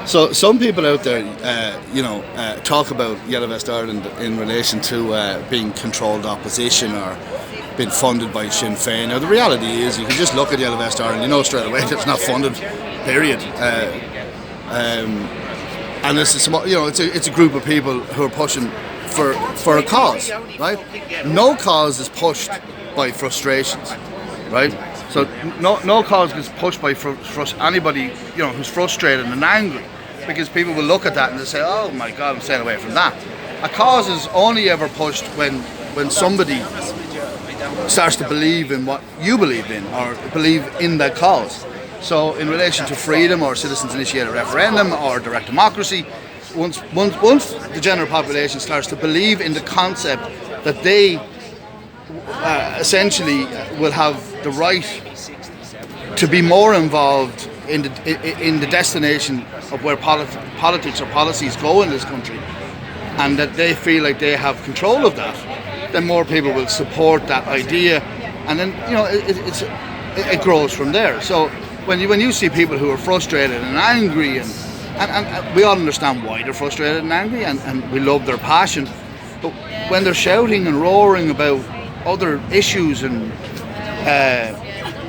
So some people out there, talk about Yellow Vest Ireland in relation to being controlled opposition or being funded by Sinn Féin. Now the reality is, you can just look at Yellow Vest Ireland, you know straight away that it's not funded. Period. And it's a group of people who are pushing for a cause, right? No cause is pushed by frustrations, right? So no cause is pushed by anybody who's frustrated and angry, because people will look at that and they say, "Oh my God, I'm staying away from that." A cause is only ever pushed when somebody starts to believe in what you believe in or believe in that cause. So in relation to freedom or citizens initiated referendum or direct democracy, once the general population starts to believe in the concept that they essentially will have the right to be more involved in the destination of where politics or policies go in this country, and that they feel like they have control of that, then more people will support that idea, and then it grows from there. So when you see people who are frustrated and angry, and we all understand why they're frustrated and angry, and we love their passion, but when they're shouting and roaring about other issues and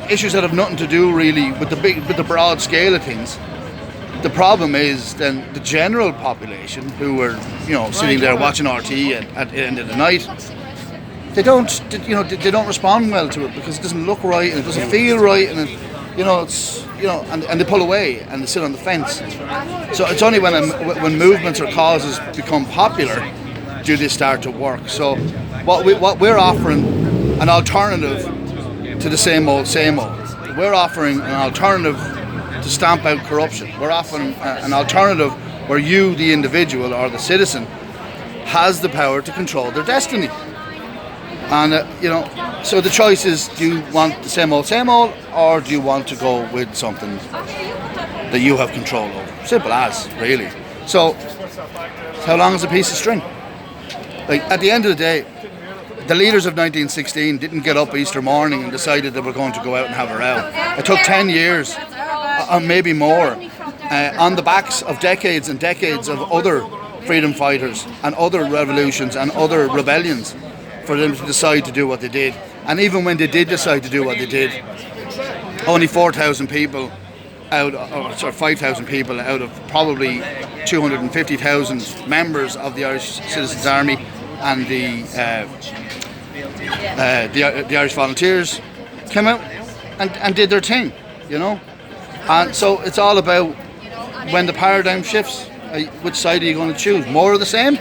issues that have nothing to do really with the broad scale of things, the problem is then the general population who are sitting there watching RT at the end of the night, they don't respond well to it because it doesn't look right and it doesn't feel right, and and they pull away and they sit on the fence. So it's only when movements or causes become popular do they start to work. So what we're offering an alternative to the same old. We're offering an alternative to stamp out corruption. We're offering an alternative where you, the individual or the citizen, has the power to control their destiny. And so the choice is: do you want the same old, or do you want to go with something that you have control over? Simple as, really. So how long is a piece of string? Like, at the end of the day, the leaders of 1916 didn't get up Easter morning and decided they were going to go out and have a row. It took 10 years, or maybe more, on the backs of decades and decades of other freedom fighters and other revolutions and other rebellions, for them to decide to do what they did. And even when they did decide to do what they did, only 4,000 people out, or sorry, 5,000 people out of probably 250,000 members of the Irish Citizens Army and the Irish Volunteers came out and did their thing, And so it's all about, when the paradigm shifts, which side are you going to choose? More of the same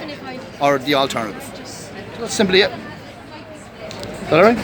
or the alternative? So that's simply it. Is that all right?